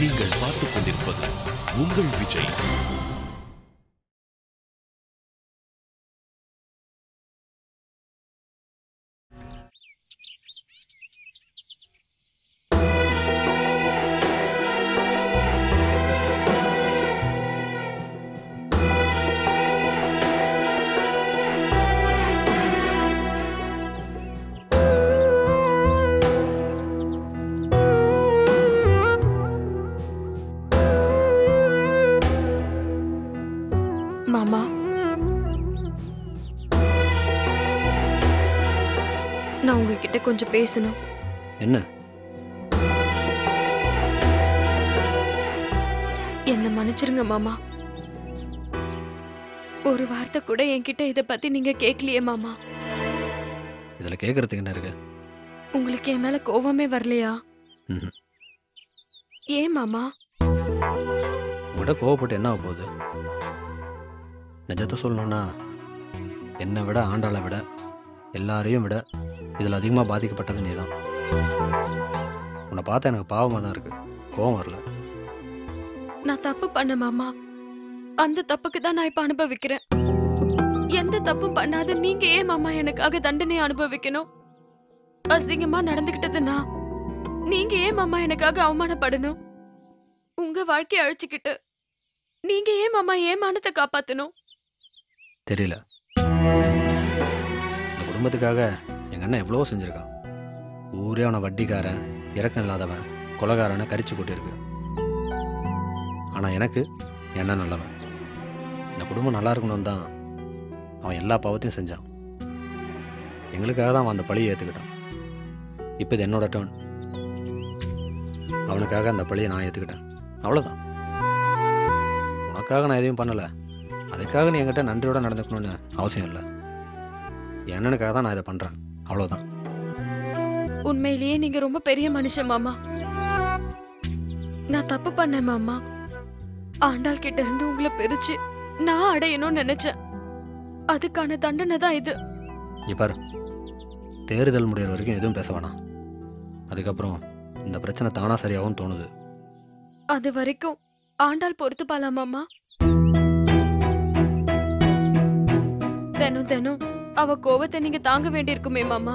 நீங்கள் பார்த்துக் கொண்டிருப்பது உங்கள் விஜய். மாமா, நான் உங்ககிட்ட கொஞ்சம் பேசணும். என்ன? என்ன மன்னிச்சிருங்க மாமா. ஒரு வார்த்தை கூட என்கிட்ட இத பத்தி நீங்க கேட்கலையே மாமா. இதுல கேக்குறதுக்கு என்ன இருக்கு? உங்களுக்கு என் மேல கோவமே வரலையா? ஏன் மாமா? உங்கள்கிட்ட கோவப்பட்டு என்ன ஆக போகுது? நிஜத்தை சொல்லணும்னா என்னை விட ஆண்டாளை விட எல்லாரையும் விட இதில் அதிகமாக பாதிக்கப்பட்டது நீ தான். உன்னை பார்த்தா எனக்கு பாவமாக தான் இருக்கு, கோவம் வரல. நான் தப்பு பண்ண மாமா. அந்த தப்புக்கு தான் நான் இப்ப அனுபவிக்கிறேன். எந்த தப்பும் பண்ணாத நீங்க ஏன் மாமா எனக்காக தண்டனை அனுபவிக்கணும்? அசிங்கமா நடந்துகிட்டதுன்னா நீங்க ஏன் மாமா எனக்காக அவமானப்படணும்? உங்க வாழ்க்கையை அழிச்சுக்கிட்டு நீங்க ஏன் மாமா ஏன் மானத்தை காப்பாத்தணும்? தெரியல. இந்த குடும்பத்துக்காக எங்கள் அண்ணன் எவ்வளோ செஞ்சுருக்கான். ஊரே அவனை வட்டிக்காரன், இறக்கம் இல்லாதவன், கொலைகாரனை கரிச்சு கொட்டியிருக்கு. ஆனால் எனக்கு என்ன நல்லவன். இந்த குடும்பம் நல்லா இருக்கணும் தான் அவன் எல்லா பாவத்தையும் செஞ்சான். எங்களுக்காக தான் அவன் அந்த பழியை ஏற்றுக்கிட்டான். இப்போ இது என்னோட டர்ன். அவனுக்காக அந்த பழியை நான் ஏற்றுக்கிட்டேன், அவ்வளோதான். உனக்காக நான் எதையும் பண்ணலை, அதுக்காக நீ என்கிட்ட நன்றியோட நடந்துக்கணும்னு அவசியம் இல்லை. என்னனுக்காக தான் நான் இதை பண்ணுறேன், அவ்வளோதான். உண்மையிலேயே நீங்க ரொம்ப பெரிய மனுஷன் மாமா. நான் தப்பு பண்ணேன் மாமா. ஆண்டாள் கிட்ட இருந்து உங்களை பிரிச்சு நான் அடையணும்னு நினைச்சேன். அதுக்கான தண்டனை தான் இது. பாரு, தேர்தல் முடிகிற வரைக்கும் எதுவும் பேச வேணாம். அதுக்கப்புறம் இந்த பிரச்சனை தானா சரியாகவும் தோணுது. அது வரைக்கும் ஆண்டாள் பொறுத்து பாலாமாமா. தினம் தினம் அவ கோவத்தை நீங்க தாங்க வேண்டியிருக்குமே மாமா.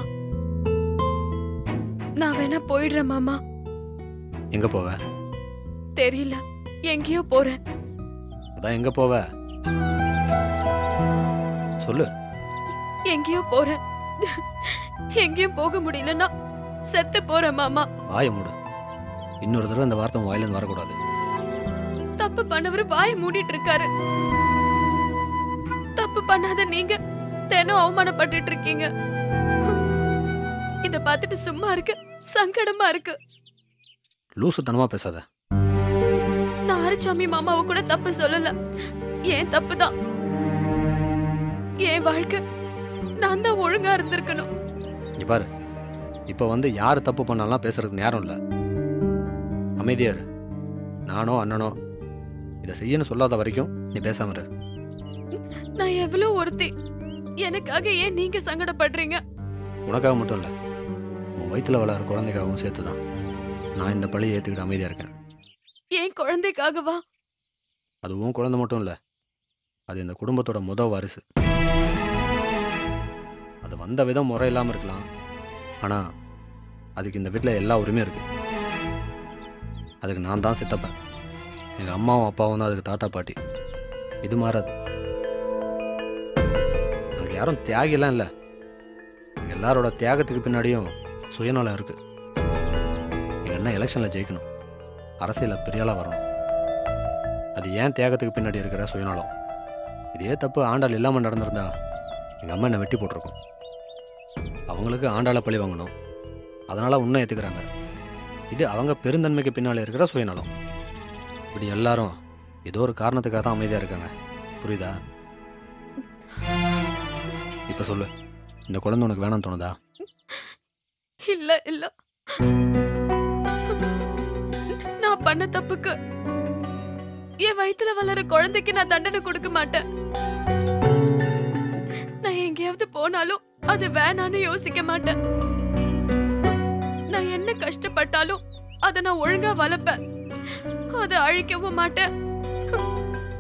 நான் வேணா போயிடுறேன் மாமா. எங்க போவ? தெரியல, எங்கேயோ போறேன். அதான் எங்க போவ சொல்லு. எங்கேயோ போறேன். எங்கேயும் போக முடியலன்னா செத்து போறேன் மாமா. வாய மூடு. இன்னொரு தடவை இந்த வார்த்தை வாயிலிருந்து வரக்கூடாது. தப்பு பண்ணவரு வாய மூடிட்டு இருக்காரு. தப்பு பண்ணாத நீங்க தினம் அவமானப்பட்டு இருக்கீங்க. இத பார்த்துட்டு சும்மா இருக்கு, சங்கடமா இருக்கு. லூசுத்தனமா பேசாத. நான் ஆறுசாமி மாமாவை கூட தப்பு சொல்லல. ஏன் தப்புதான். என் வாழ்க்கை நான் தான் ஒழுங்கா இருந்திருக்கணும். இங்க பாரு, இப்ப வந்து யாரு தப்பு பண்ணாலும் பேசுறதுக்கு நேரம் இல்ல. அமைதியா இரு. நானோ அண்ணனோ இதை செய்யன்னு சொல்லாத வரைக்கும் நீ பேசாம இரு. நான் எவ்வளவு ஒருத்தி. எனக்காக ஏன் நீங்க சங்கடப்படுறீங்க? உனக்காக மட்டும் இல்ல, உன் வயிற்றுல வளர குழந்தைக்காகவும் சேர்த்துதான் நான் இந்த பழியை ஏத்துக்கிட்டு அமைதியா இருக்கேன். ஏன் குழந்தைக்காகவா? அதுவும் குழந்தை மட்டும் இல்ல, அது இந்த குடும்பத்தோட முதல் வாரிசு. அது வந்த விதம் முறை இல்லாம இருக்கலாம், ஆனா அதுக்கு இந்த வீட்டில் எல்லா உரிமையும் இருக்கு. அதுக்கு நான் தான் சித்தப்பேன், எங்க அம்மாவும் அப்பாவும் தான் அதுக்கு தாத்தா பாட்டி. இது மாறாது. எனக்கு யாரும் தியாகிலாம் இல்லை. எல்லாரோட தியாகத்துக்கு பின்னாடியும் சுயநலம் இருக்கு. எங்க அண்ணன் எலெக்ஷன்ல ஜெயிக்கணும், அரசியலில் பெரியாளா வரணும். அது ஏன் தியாகத்துக்கு பின்னாடி இருக்கிற சுயநலம். இதே தப்பு ஆண்டாள் இல்லாமல் நடந்திருந்தா எங்கள் அம்மா என்னை வெட்டி போட்டிருக்கோம். அவங்களுக்கு ஆண்டாளை பழி வாங்கணும், அதனால் உன்னை ஏற்றுக்கிறாங்க. இது அவங்க பெருந்தன்மைக்கு பின்னால் இருக்கிற சுயநலம். இப்படி எல்லாரும் ஏதோ ஒரு காரணத்துக்காக தான் அமைதியாக இருக்காங்க, புரியுதா? இப்போ சொல்லு, இந்த குழந்தை உனக்கு வேணாம்னு தோணுதா? இல்ல இல்ல, நான் பண்ண தப்புக்கு என் வயித்துல வளர குழந்தைக்கு நான் தண்டனை கொடுக்க மாட்டேன். நான் எங்கேயாவது போனாலும் அது வேணான்னு யோசிக்க மாட்டேன். நான் என்ன கஷ்டப்பட்டாலும் அதை நான் ஒழுங்கா வளர்ப்பேன். அதை அழிக்கவும் மாட்டேன்,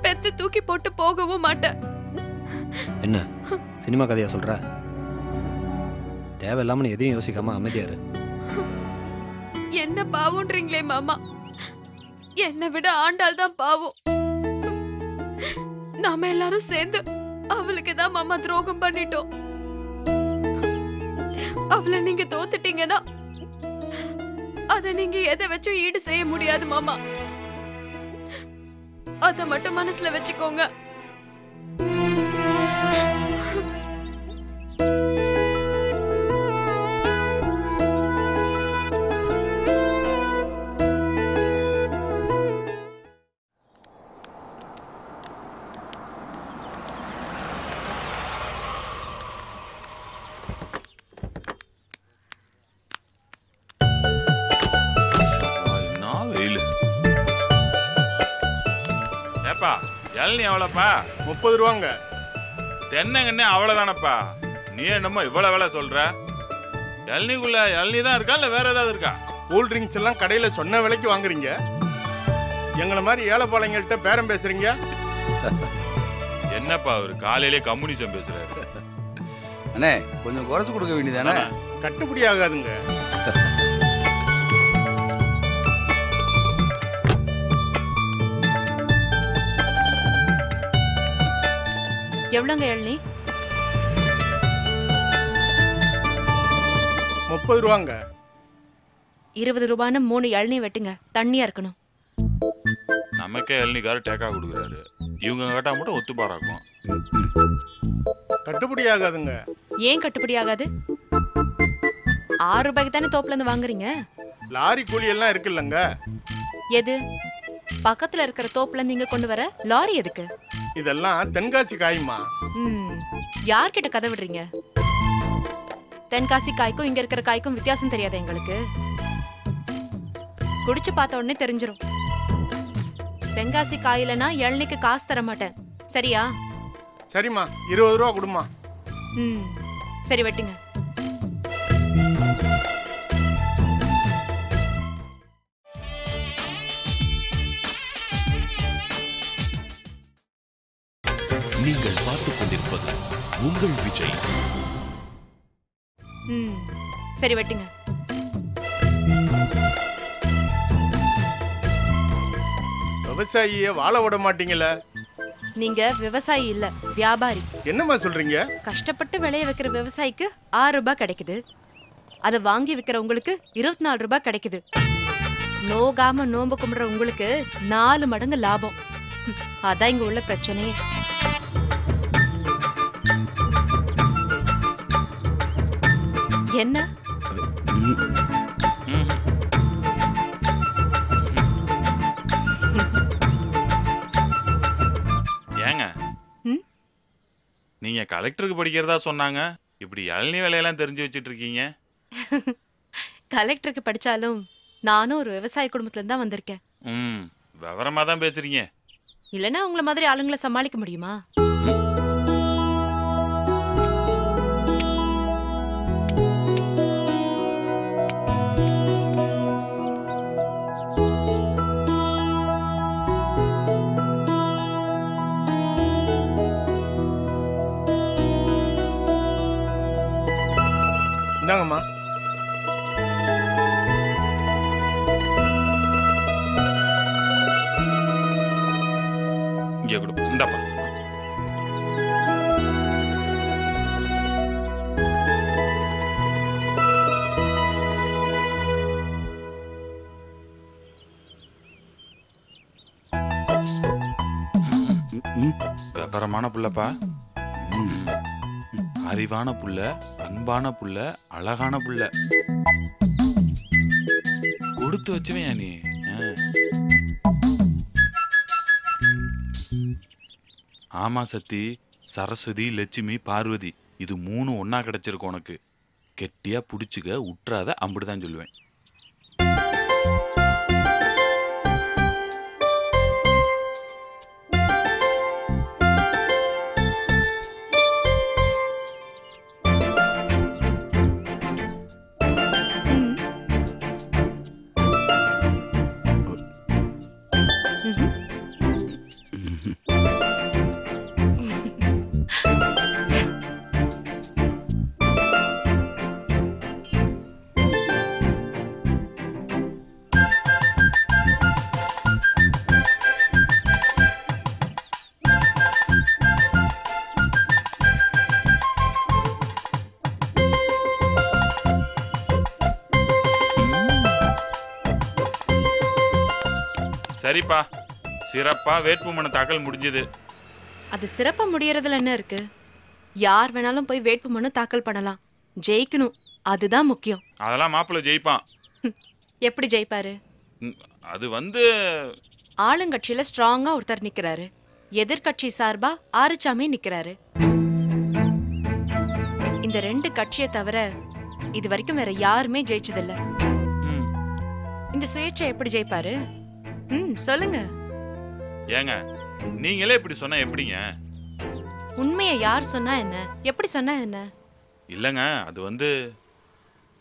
பெத்து தூக்கி போட்டு போகவும் மாட்டேன். என்ன சினிமா கதையா சொல்ற? தேவையில்லாம நீ எதையும் யோசிக்காம அமைதியாரு. என்ன பாவம்ன்றீங்களே மாமா? என்னை விட ஆண்டாள் தான் பாவம். நாம எல்லாரும் சேர்ந்து அவளுக்கு தான் மாமா துரோகம் பண்ணிட்டோம். அவளை நீங்க தோத்துட்டீங்கன்னா அத நீங்க எதை வச்சும் ஈடு செய்ய முடியாது மாமா. அத மட்டும் மனசுல வச்சுக்கோங்க. இளநீ எவ்வளோப்பா? 30 ரூபாங்க. தென்னங்கண்ணே அவ்வளோதானப்பா. நீ என்னமோ இவ்வளோ வேலை சொல்ற? இளநீக்குள்ள இளநீ தான் இருக்கா இல்லை வேற ஏதாவது இருக்கா? கூல் ட்ரிங்க்ஸ் எல்லாம் கடையில் சொன்ன விலைக்கு வாங்குறீங்க, எங்களை மாதிரி ஏழைப்பாளைங்கள்ட்ட பேரம் பேசுறீங்க. என்னப்பா அவர் காலையிலே கம்யூனிசம் பேசுறாரு? அண்ணே கொஞ்சம் குறைச்சு கொடுக்க வேண்டியதானே? கட்டுப்படி ஆகாதுங்க. எவ்வளோங்க இளநீ? 30 ரூபாங்க. 20 ரூபான்னு 3 இளநீ வெட்டுங்க, தண்ணியா இருக்கணும். நமக்கே இளநீக்காரர் டேக்கா கொடுக்குறாரு, இவங்க கேட்டா மட்டும் ஒத்து பாராக்கும். கட்டுப்படி ஆகாதுங்க. ஏன் கட்டுப்படி ஆகாது? 6 ரூபாய்க்கு தானே தோப்புல இருந்து வாங்குறீங்க. லாரி கூலி எல்லாம் இருக்குல்லங்க. எது? பக்கத்துல இருக்கிற தோப்புல இருந்து இங்க கொண்டு வர லாரி எதுக்கு? இதெல்லாம் தென்காசி காயுமா. யார்கிட்ட கதை விடுறீங்க? தென்காசி காய்க்கும் இங்க இருக்கிற காய்க்கும் வித்தியாசம் தெரியாத எங்களுக்கு? குடிச்சு பார்த்த உடனே தெரிஞ்சிரும். தென்காசி காயிலனா இளநீக்கு காசு தர மாட்டேன், சரியா? சரிம்மா, 20 ரூபா கொடுமா. சரி வெட்டுங்க. நீங்கள் பார்த்துக் கொண்டிருப்பது உங்கள் விஜய். சரி வெட்டுங்க. விவசாயிய வாழ விட மாட்டீங்களே. நீங்க விவசாயி இல்ல, வியாபாரி. என்னம்மா சொல்றீங்க? கஷ்டப்பட்டு விளைய வைக்கிற விவசாயிக்கு 6 ரூபாய் கிடைக்குது, அதை வாங்கி விக்கிற உங்களுக்கு 24 ரூபாய் கிடைக்குது. நோகாம நோம்பு கும்பிடுற உங்களுக்கு 4 மடங்கு லாபம். அதான் இங்க உள்ள பிரச்சனையே. என்ன ஏங்க நீங்க கலெக்டருக்கு படிக்கிறதா சொன்னாங்க, இப்படி இளநீ வேலையெல்லாம் தெரிஞ்சு வச்சிட்டு இருக்கீங்க? கலெக்டருக்கு படிச்சாலும் நானும் ஒரு விவசாய குடும்பத்துல இருந்து தான் வந்திருக்கேன். விவரமா தான் பேசுறீங்க. இல்லைன்னா உங்களை மாதிரி ஆளுங்களை சமாளிக்க முடியுமா? இந்தாங்கம்மா. இங்கே கொடு, இந்தாப்பா. விவரமான புள்ளப்பா, அறிவான புள்ள, அன்பான புள்ள, அழகான புள்ள. கொடுத்து வச்சுவேன் நீ. ஆமா சத்தி, சரஸ்வதி, லட்சுமி, பார்வதி இது 3 ஒன்னா கிடைச்சிருக்கு உனக்கு. கெட்டியா புடிச்சுக்க, உற்றாத, அம்பிடுதான் சொல்லுவேன். சரிப்பா, சிறப்பா வேட்புமனு தாக்கல் முடிஞ்சது. அது சிறப்பா முடியறதுல என்ன இருக்கு? யார் வேணாலும் போய் வேட்புமனு தாக்கல் பண்ணலாம். ஜெயிக்கணும், அதுதான் முக்கியம். அதெல்லாம் மாப்பிள்ளை ஜெயிப்பான். எப்படி ஜெயிப்பாரு? அது ஆளுங்கட்சியில ஸ்ட்ராங்கா ஒருத்தர் நிக்கிறாரு, எதிர்கட்சி சார்பா ஆறுச்சாமி நிக்கிறாரு. இந்த 2 கட்சியை தவிர இது வரைக்கும் வேற யாருமே ஜெயிச்சதில்ல. இந்த சுயேட்சை எப்படி ஜெயிப்பாரு? சொல்லுங்க. ஏங்க நீங்களே இப்படி சொன்னா எப்படிங்க? உண்மையை யார் சொன்னா என்ன, எப்படி சொன்னா என்ன? இல்லங்க, அது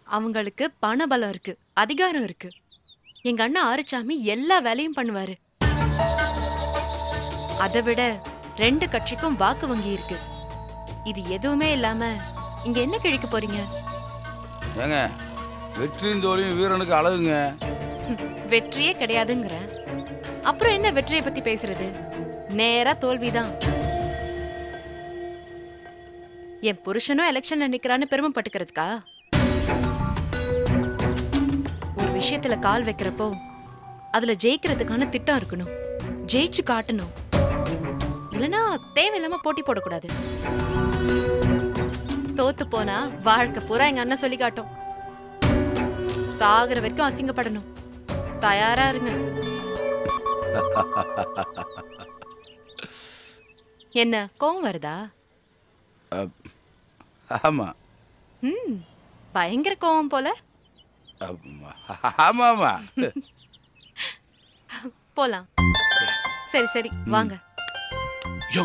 அவங்களுக்கு பணபலம் இருக்கு, அதிகாரம் இருக்கு. எங்க அண்ணா ஆறுச்சாமி எல்லா வேலையும் பண்ணுவாரு. அதை விட 2 கட்சிக்கும் வாக்கு வங்கி இருக்கு. இது எதுவுமே இல்லாம இங்க என்ன கிழிக்க போறீங்க? ஏங்க வெற்றியின் தோல்வியும் வீரனுக்கு அழகுங்க. வெற்றியே கிடையாதுங்கிற அப்புறம் என்ன வெற்றியை பத்தி பேசுறது? நேரா தோல்விதான். என் புருஷனும் எலெக்ஷன்ல நிக்கிறான்னு பெருமைப்பட்டுக்கிறதுக்கா? ஒரு விஷயத்துல கால் வைக்கிறப்போ அதுல ஜெயிக்கிறதுக்கான திட்டம் இருக்கணும், ஜெயிச்சு காட்டணும். இல்லனா தேவையில்லாம போட்டி போடக்கூடாது. தோத்து போனா வாழ்க்கை பூரா எங்க அண்ணன் சொல்லி காட்டும். சாகுற வரைக்கும் அசிங்கப்படணும். தயாரா இருங்க. என்ன கோவம் வருதா? ஆமா. பயங்கர கோவம் போல. ஆமா ஆமா. போலாம். சரி சரி வாங்க. யோ,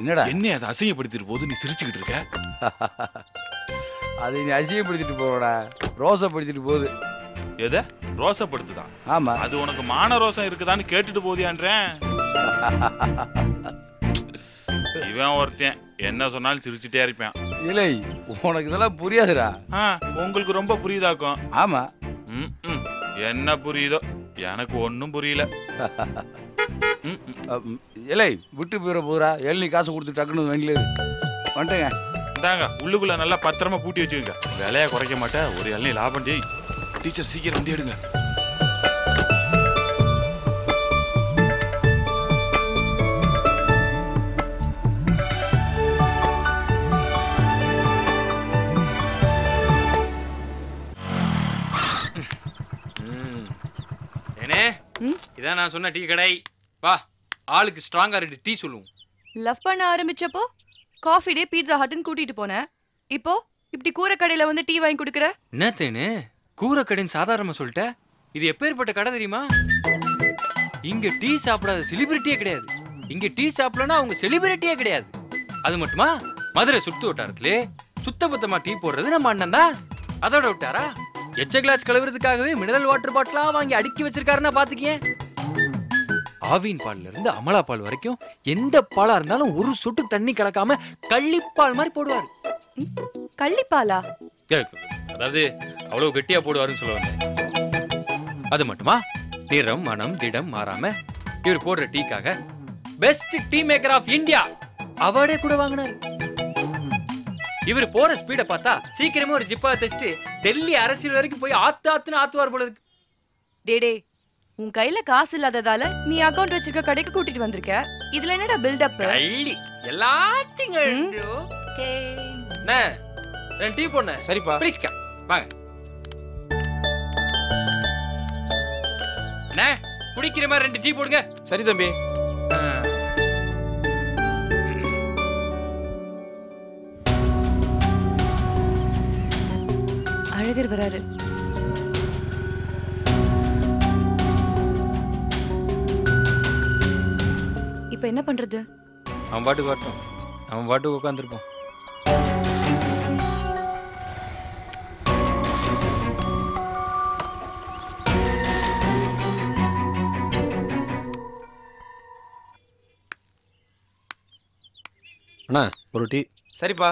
என்னடா என்ன அதை அசிங்கப்படுத்திட்டு போது நீ சிரிச்சுக்கிட்டு இருக்க? அதை நீ அசிங்கப்படுத்திட்டு போறடா, ரோசப்படுத்திட்டு போகுது. எதை ரோசப்படுத்துதான்? ஆமா. அது உனக்கு மான ரோசம் இருக்குதான்னு கேட்டுட்டு போதியான்றேன். இவன் ஒருத்தன் என்ன சொன்னாலும் சிரிச்சுட்டே இருப்பான். இல்லை, உனக்கு இதெல்லாம் புரியாதுடா. உங்களுக்கு ரொம்ப புரியுதாக்கும். ஆமா. என்ன புரியுதோ, எனக்கு ஒன்னும் புரியல. இல்லை, விட்டு போயிட போதுரா. எள்ளி காசு கொடுத்து டக்குன்னு வண்டியில வந்துட்டேங்க. இந்தாங்க, உள்ளுக்குள்ள நல்லா பத்திரமா பூட்டி வச்சுக்கோங்க. விலையை குறைக்க மாட்டேன். ஒரு எள்ளி லாபம். டீச்சர் சீக்கிரம் வண்டி எடுங்க. இதான் நான் சொன்ன டீ கடை. வா, ஆளுக்கு ஸ்ட்ராங்கா 2 டீ சொல்லுவோம். லவ் பண்ண ஆரம்பிச்சப்போ காஃபி டே பீட்சா ஹட்னு கூட்டிட்டு போனேன். இப்போ இப்படி கூரை கடையில வந்து டீ வாங்கி கொடுக்குற. என்னத்தேனு கூரை கடைன்னு சாதாரணமா சொல்லிட்ட? இது எப்பேற்பட்ட கடை தெரியுமா? இங்க டீ சாப்பிடாத செலிபிரிட்டியே கிடையாது. இங்க டீ சாப்பிடலன்னா அவங்க செலிபிரிட்டியே கிடையாது. அது மட்டுமா, மதுரை சுத்து வட்டாரத்திலே சுத்தபத்தமா டீ போடுறது நம்ம அண்ணன் தான். அதோட விட்டாரா, எச்ச கிளாஸ் கழுவுறதுக்காகவே மினரல் வாட்டர் பாட்டிலா வாங்கி அடுக்கி வச்சிருக்காருன்னா பாத்துக்கேன். ஆவின் பால்ல இருந்து அமலா பால் வரைக்கும் எந்த பாலா இருந்தாலும் ஒரு சொட்டு தண்ணி கலக்காம கள்ளிப்பால் மாதிரி போடுவாரு. கள்ளிப்பாலா? அதாவது அவ்வளவு கெட்டியா போடுவாருன்னு சொல்ல வந்தேன். அது மட்டுமா, நிறம் மனம் திடம் மாறாம இவர் போடுற டீக்காக best tea maker of India அவார்டே கூட வாங்கினாரு. இவர் போற ஸ்பீட பார்த்தா சீக்கிரமா ஒரு ஜிப்பா தச்சுட்டு டெல்லி அரசியல் வரைக்கும் போய் ஆத்துன்னு ஆத்துவார் போல இருக்கு. டேடே, உன் கையில காசு இல்லாததால நீ அக்கவுண்ட் வச்சிருக்க கடைக்கு கூட்டிட்டு வந்திருக்க. இதுல என்னடா பில்டப்? கள்ளி எல்லாத்தையும் டீ போன. சரிப்பா. ப்ளீஸ்க்கா வாங்க. அண்ணா, குடிக்கிற மாதிரி 2 டீ போடுங்க. சரி தம்பி. அழகர் வராரு. இப்ப என்ன பண்றது? அவன் பாட்டுக்கு வரட்டும், அவன் பாட்டுக்கு உட்காந்துருப்போம். அண்ணா ஒரு டீ. சரிப்பா.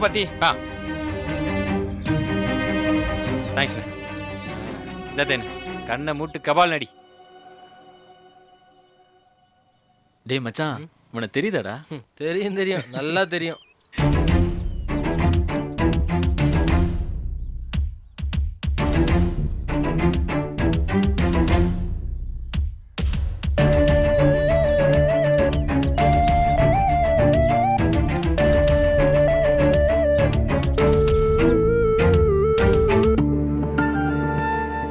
பாட்டி. தேங்க்ஸ். தத்தேன் கண்ணை மூட்டு கபால் நடி. டேய் மச்சான், உனக்கு தெரியுதாடா? தெரியும் தெரியும், நல்லா தெரியும்.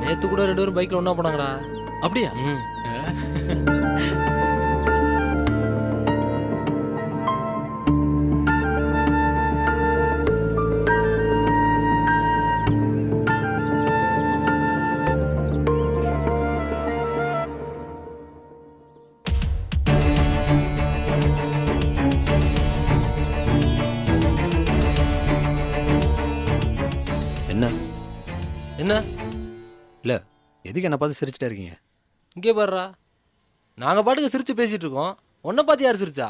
நேத்து கூட 2 பேரும் பைக்ல ஒண்ணா போனாங்கடா. அப்படியா? என்ன என்ன இல்லை, எதுக்கு என்னை பார்த்து சிரிச்சிட்டே இருக்கீங்க? இங்கே பாருடா, நாங்க பாட்டுக்கு சிரிச்சு பேசிட்டு இருக்கோம். உன்னை பார்த்து யார் சிரிச்சா?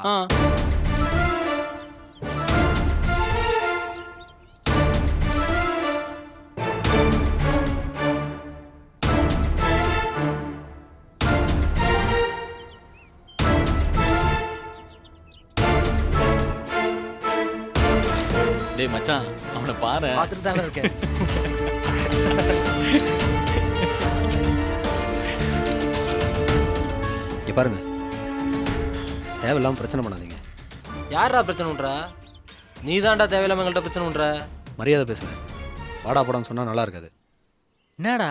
டேய் மச்சான், அவனை பாரு. பார்த்துட்டு தானே இருக்கேன். இங்கே பாருங்க, தேவையில்லாமல் பிரச்சனை பண்ணாதீங்க. யாரா பிரச்சனை பண்றா? நீ தான்டா தேவையில்லாம எங்கள்கிட்ட பிரச்சனை பண்ற. மரியாதை பேசுங்க. வாடா போடான்னு சொன்னால் நல்லா இருக்காது. என்னடா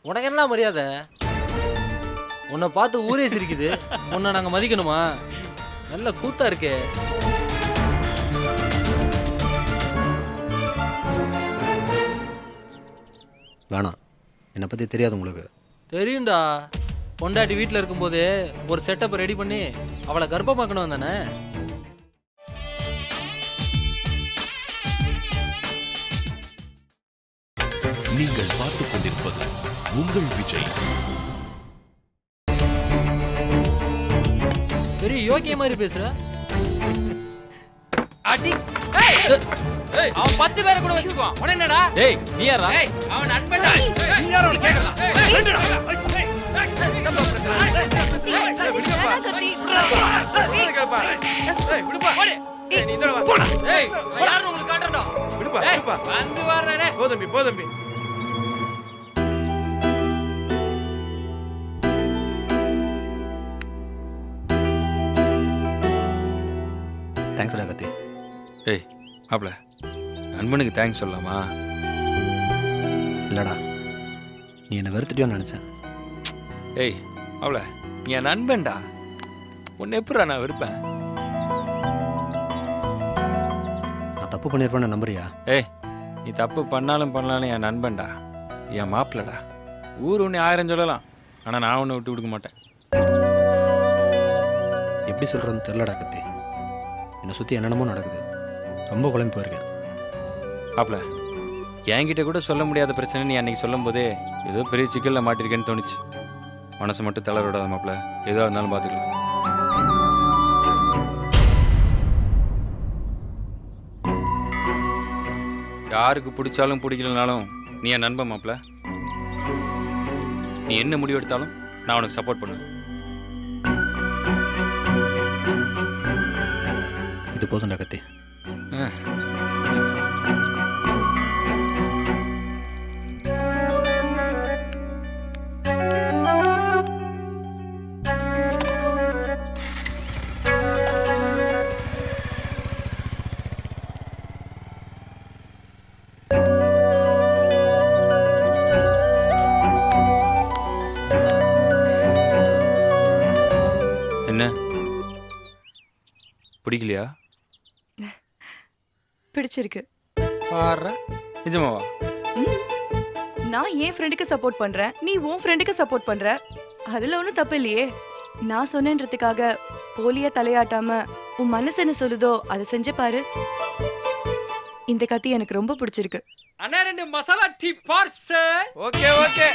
உனக்கு என்ன மரியாதை? உன்னை பார்த்து ஊரே சிரிக்குது, உன்னை நாங்க மதிக்கணுமா? நல்ல கூத்தா இருக்கே. வேணாம், என்னை பற்றி தெரியாது உங்களுக்கு. தெரியும்டா, பொண்டாட்டி வீட்டில் இருக்கும்போதே ஒரு செட்டப் ரெடி பண்ணி அவளை கர்ப்பமாக்கணும் தானே. நீங்கள் பார்த்துக் கொண்டிருப்பது உங்கள் விஜய். பெரிய யோக்கிய மாதிரி பேசுற. அடி அவன் 10 பேரை கூட வச்சுக்குவான். உன என்னடா? டேய் நீ யாரா? அவன் நண்பன்டா. நீ யாரா அவனை கேக்குறா? தேங்க்ஸ்டா கத்தி. ஏய் மாப்ள, நண்பனுக்கு தேங்க்ஸ் சொல்லலாமா? இல்லைடா, நீ என்னை வெறுத்துட்டியோன்னு நினச்சேன். ஏய் மாப்ள, நீ என் நண்பன்டா. உன்னை எப்படா நான் வெறுப்பேன்? நான் தப்பு பண்ணியிருப்பேன்னு நம்புறியா? ஏய், நீ தப்பு பண்ணாலும் பண்ணலாலும் என் நண்பன்டா, என் மாப்பிள்ளடா. ஊர் ஒன்று 1000 சொல்லலாம், ஆனால் நான் ஒன்று விட்டு கொடுக்க மாட்டேன். எப்படி சொல்கிறதுன்னு தெரிலடா கத்தி. என்னை சுற்றி என்னென்னமோ நடக்குது, ரொம்ப குழம்பு போயிருக்கேன். மாப்ள, என்கிட்ட கூட சொல்ல முடியாத பிரச்சனை நீ அன்னைக்கு சொல்லும் போதே ஏதோ பெரிய சிக்கலில் மாட்டிருக்கேன்னு தோணுச்சு. மனசை மட்டும் தளர விடாத மாப்ள, எதுவாக இருந்தாலும் பார்த்துக்கலாம். யாருக்கு பிடிச்சாலும் பிடிக்கலனாலும் நீ என் நண்பன் மாப்ள. நீ என்ன முடிவு எடுத்தாலும் நான் உனக்கு சப்போர்ட் பண்ணுவேன். இது போதும்டா கத்தி. என்ன பிடிக்கலையா? பிடிச்சிருக்கு. பாரு, நிஜமாவா? நான் என் ஃப்ரெண்டுக்கு சப்போர்ட் பண்றேன், நீ உன் ஃப்ரெண்டுக்கு சப்போர்ட் பண்ற. அதுல ஒன்றும் தப்பு இல்லையே. நான் சொன்னேன்றதுக்காக போலியா தலையாட்டாம உன் மனசு என்ன சொல்லுதோ அதை செஞ்சு பாரு. இந்த கத்தி எனக்கு ரொம்ப பிடிச்சிருக்கு. அண்ணா 2 masala tea parcel. Okay okay.